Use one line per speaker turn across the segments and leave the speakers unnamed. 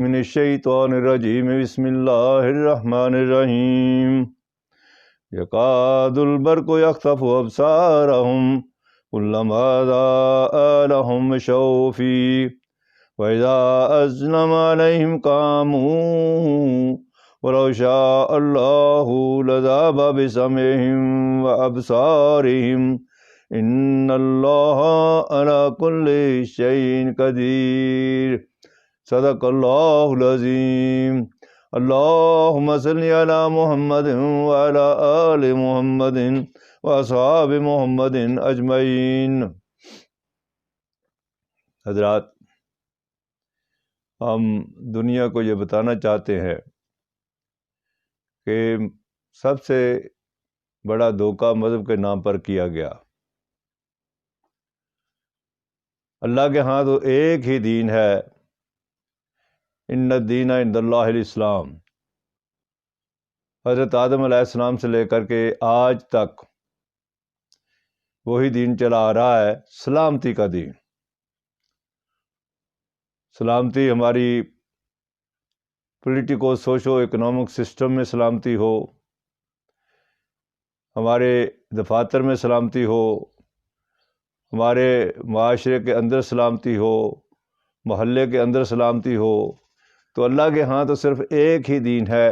من الشیطان الرجیم بسم اللہ الرحمن الرحیم یکاد البرق یخطف ابصارهم کلما ضاء لهم مشوا فیہ وَإِذَا أَظْلَمَ عَلَيْهِمْ قَامُوا وَلَوْ شَاءَ اللَّهُ لَذَهَبَ بِسَمْعِهِمْ وَأَبْصَارِهِمْ إِنَّ اللَّهَ عَلَى كُلِّ شَيْءٍ قَدِيرٌ صدق اللہ العظیم۔ اللہم صلی علی محمد وعلی آل محمد واصحاب محمد اجمعین۔ حضرات، ہم دنیا کو یہ بتانا چاہتے ہیں کہ سب سے بڑا دھوکہ مذہب کے نام پر کیا گیا۔ اللہ کے ہاں تو ایک ہی دین ہے، ان الدین عند اللہ الاسلام۔ حضرت آدم علیہ السلام سے لے کر کے آج تک وہی دین چلا آ رہا ہے، سلامتی کا دین۔ سلامتی ہماری پولیٹیکو سوشو اکنامک سسٹم میں سلامتی ہو، ہمارے دفاتر میں سلامتی ہو، ہمارے معاشرے کے اندر سلامتی ہو، محلے کے اندر سلامتی ہو، تو اللہ کے ہاں تو صرف ایک ہی دین ہے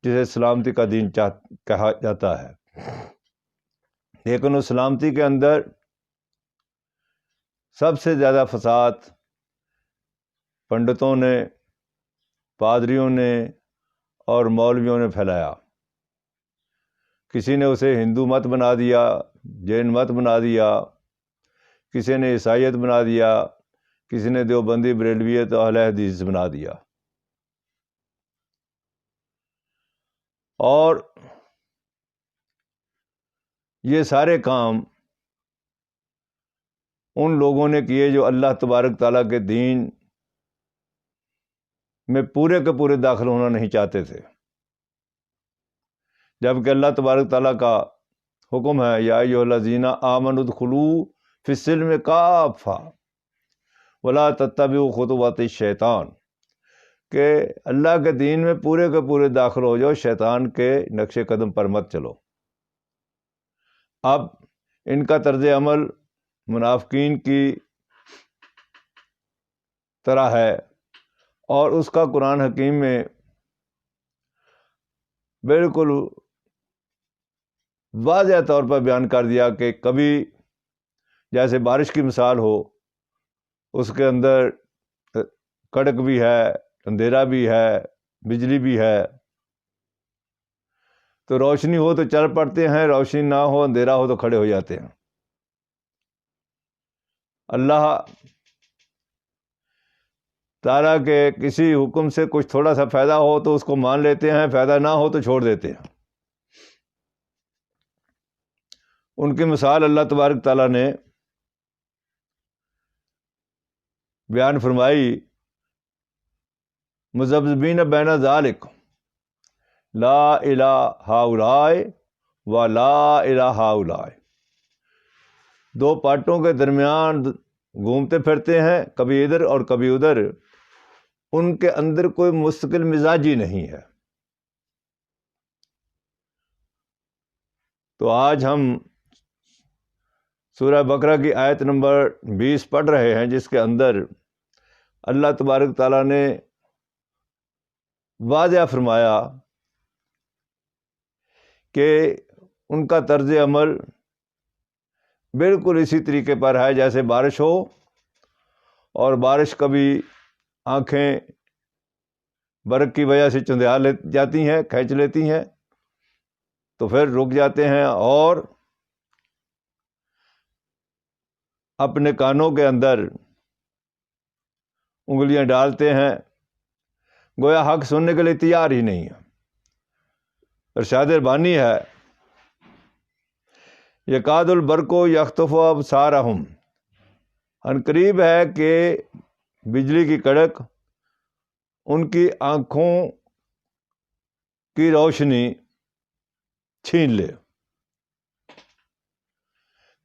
جسے سلامتی کا دین کہا جاتا ہے۔ لیکن اس سلامتی کے اندر سب سے زیادہ فساد پنڈتوں نے، پادریوں نے اور مولویوں نے پھیلایا۔ کسی نے اسے ہندو مت بنا دیا، جین مت بنا دیا، کسی نے عیسائیت بنا دیا، کسی نے دیوبندی بریلویت اہل حدیث بنا دیا۔ اور یہ سارے کام ان لوگوں نے کیے جو اللہ تبارک تعالیٰ کے دین میں پورے کے پورے داخل ہونا نہیں چاہتے تھے، جبکہ اللہ تبارک تعالیٰ کا حکم ہے یا ایھا الذین آمنوا ادخلوا فی السلم کافۃ ولا تتبعوا خطوات الشیطان، کہ اللہ کے دین میں پورے کے پورے داخل ہو جاؤ، شیطان کے نقش قدم پر مت چلو۔ اب ان کا طرز عمل منافقین کی طرح ہے، اور اس کا قرآن حکیم میں بالکل واضح طور پر بیان کر دیا کہ کبھی جیسے بارش کی مثال ہو، اس کے اندر کڑک بھی ہے، اندھیرا بھی ہے، بجلی بھی ہے، تو روشنی ہو تو چل پڑتے ہیں، روشنی نہ ہو، اندھیرا ہو تو کھڑے ہو جاتے ہیں۔ اللہ تعالیٰ کے کسی حکم سے کچھ تھوڑا سا فائدہ ہو تو اس کو مان لیتے ہیں، فائدہ نہ ہو تو چھوڑ دیتے ہیں۔ ان کی مثال اللہ تبارک تعالیٰ نے بیان فرمائی، مذبذبین بین ذالک لا الہ ہؤلاء و لا الہ ہؤلاء، دو پارٹوں کے درمیان گھومتے پھرتے ہیں، کبھی ادھر اور کبھی ادھر، ان کے اندر کوئی مستقل مزاجی نہیں ہے۔ تو آج ہم سورہ بقرہ کی آیت نمبر 20 پڑھ رہے ہیں، جس کے اندر اللہ تبارک تعالیٰ نے واضح فرمایا کہ ان کا طرز عمل بالکل اسی طریقے پر ہے جیسے بارش ہو، اور بارش کبھی آنکھیں برق کی وجہ سے چندھیا جاتی ہیں، کھینچ لیتی ہیں، تو پھر رک جاتے ہیں اور اپنے کانوں کے اندر انگلیاں ڈالتے ہیں، گویا حق سننے کے لیے تیار ہی نہیں ہے۔ ارشاد ربانی ہے، یکاد البرق یخطف ابصارهم، ان قریب ہے کہ بجلی کی کڑک ان کی آنکھوں کی روشنی چھین لے۔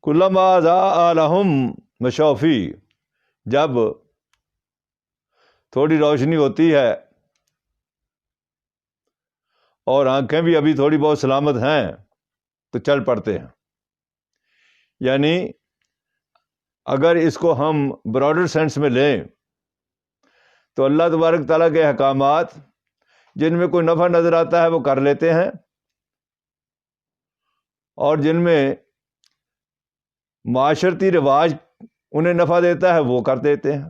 کلما ضاء لهم مشوا فیہ، جب تھوڑی روشنی ہوتی ہے اور آنکھیں بھی ابھی تھوڑی بہت سلامت ہیں تو چل پڑتے ہیں. یعنی اگر اس کو ہم براڈر سینس میں لیں تو اللہ تبارک تعالیٰ کے احکامات جن میں کوئی نفع نظر آتا ہے وہ کر لیتے ہیں، اور جن میں معاشرتی رواج انہیں نفع دیتا ہے وہ کر دیتے ہیں.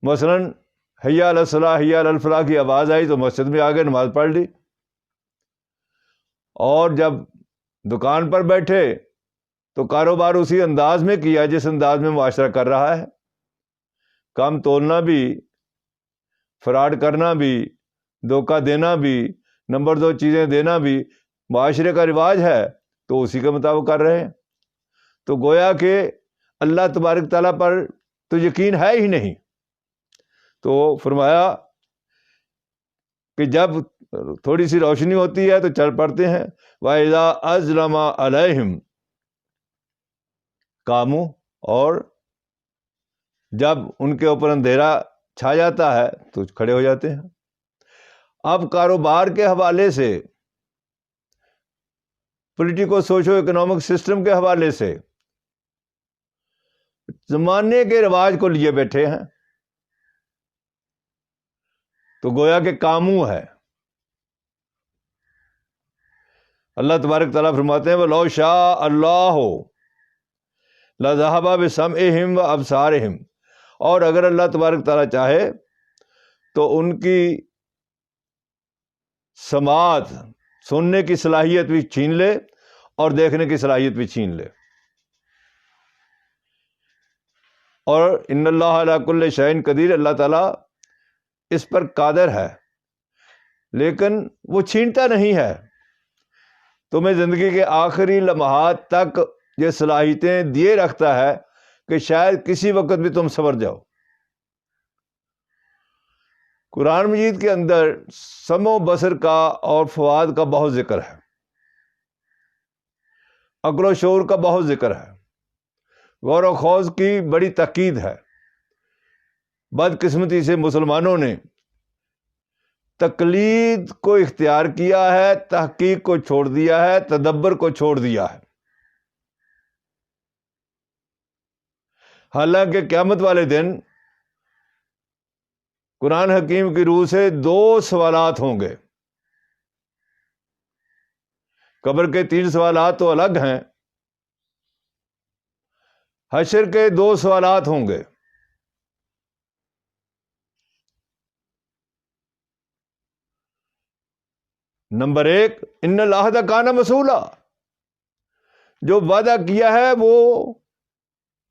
مثلا حی علی الصلاح حی علی الفلاح کی آواز آئی تو مسجد میں آ گئے، نماز پڑھ لی، اور جب دکان پر بیٹھے تو کاروبار اسی انداز میں کیا جس انداز میں معاشرہ کر رہا ہے. کام تولنا بھی، فراڈ کرنا بھی، دھوکہ دینا بھی، نمبر 2 چیزیں دینا بھی معاشرے کا رواج ہے تو اسی کے مطابق کر رہے ہیں. تو گویا کہ اللہ تبارک تعالیٰ پر تو یقین ہے ہی نہیں. تو فرمایا کہ جب تھوڑی سی روشنی ہوتی ہے تو چل پڑتے ہیں. وَإِذَا أَظْلَمَ عَلَيْهِمْ قَامُوا، اور جب ان کے اوپر اندھیرا چھا جاتا ہے تو کھڑے ہو جاتے ہیں. اب کاروبار کے حوالے سے، پولیٹیکو سوشو اکنامک سسٹم کے حوالے سے زمانے کے رواج کو لیے بیٹھے ہیں تو گویا کہ کاموں ہے. اللہ تبارک تعالیٰ فرماتے ہیں وَلَوْ شَاءَ اللَّهُ لَذَهَبَ بِسَمْعِهِمْ وَأَبْصَارِهِمْ، اور اگر اللہ تبارک تعالیٰ چاہے تو ان کی سماعت، سننے کی صلاحیت بھی چھین لے اور دیکھنے کی صلاحیت بھی چھین لے. اور ان اللہ علی کل شیء قدیر، اللہ تعالیٰ اس پر قادر ہے، لیکن وہ چھینتا نہیں ہے. تمہیں زندگی کے آخری لمحات تک یہ صلاحیتیں دیے رکھتا ہے کہ شاید کسی وقت بھی تم سنور جاؤ. قرآن مجید کے اندر سمع و بصر کا اور فؤاد کا بہت ذکر ہے، عقل و شعور کا بہت ذکر ہے، غور و خوض کی بڑی تاکید ہے. بدقسمتی سے مسلمانوں نے تقلید کو اختیار کیا ہے، تحقیق کو چھوڑ دیا ہے، تدبر کو چھوڑ دیا ہے. حالانکہ قیامت والے دن قرآن حکیم کی روح سے 2 سوالات ہوں گے. قبر کے 3 سوالات تو الگ ہیں، حشر کے 2 سوالات ہوں گے. نمبر 1، ان العہد کان مسئولا، جو وعدہ کیا ہے وہ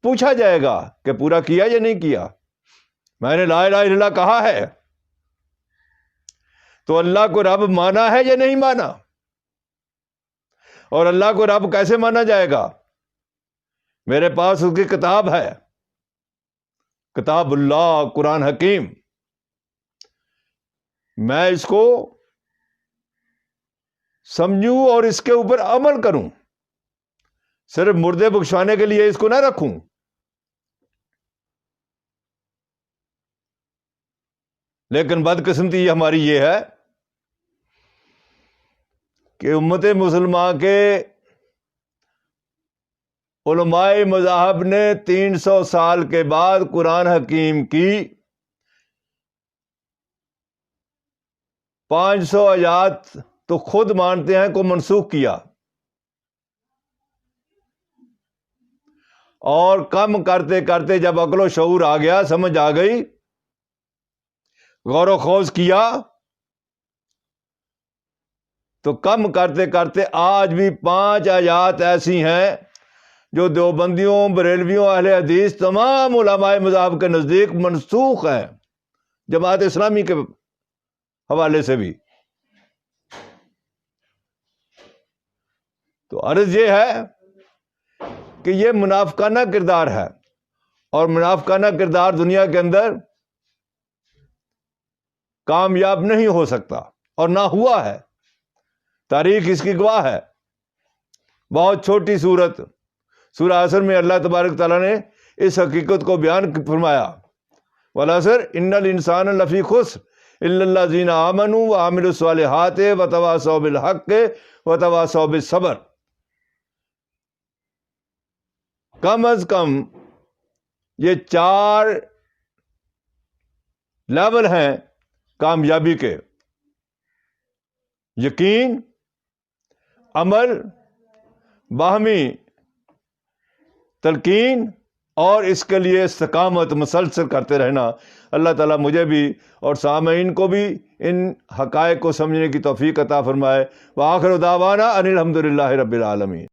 پوچھا جائے گا کہ پورا کیا یا نہیں کیا. میں نے لا الہ الا اللہ کہا ہے تو اللہ کو رب مانا ہے یا نہیں مانا، اور اللہ کو رب کیسے مانا جائے گا؟ میرے پاس اس کی کتاب ہے، کتاب اللہ، قرآن حکیم. میں اس کو سمجھوں اور اس کے اوپر عمل کروں، صرف مردے بخشوانے کے لیے اس کو نہ رکھوں. لیکن بدقسمتی ہماری یہ ہے کہ امت مسلمہ کے علماء مذاہب نے 300 سال کے بعد قرآن حکیم کی 500 آیات تو خود مانتے ہیں کو منسوخ کیا، اور کم کرتے کرتے جب عقل و شعور آ گیا، سمجھ آ گئی، غور و خوض کیا، تو کم کرتے کرتے آج بھی 5 آیات ایسی ہیں جو دیوبندیوں، بریلویوں، اہل حدیث، تمام علماء مذہب کے نزدیک منسوخ ہیں، جماعت اسلامی کے حوالے سے بھی. تو عرض یہ ہے کہ یہ منافقانہ کردار ہے، اور منافقانہ کردار دنیا کے اندر کامیاب نہیں ہو سکتا، اور نہ ہوا ہے. تاریخ اس کی گواہ ہے. بہت چھوٹی سورت سورہ عصر میں اللہ تبارک تعالیٰ نے اس حقیقت کو بیان فرمایا والعصر ان الانسان لفی خسر الا الذین آمنوا وعملوا الصالحات وتواصوا بالحق وتواصوا بالصبر. کم از کم یہ 4 لیول ہیں کامیابی کے: یقین، عمل، باہمی تلقین اور اس کے لیے استقامت مسلسل کرتے رہنا. اللہ تعالیٰ مجھے بھی اور سامعین کو بھی ان حقائق کو سمجھنے کی توفیق عطا فرمائے. وآخر دعوانا ان الحمد للہ رب العالمین.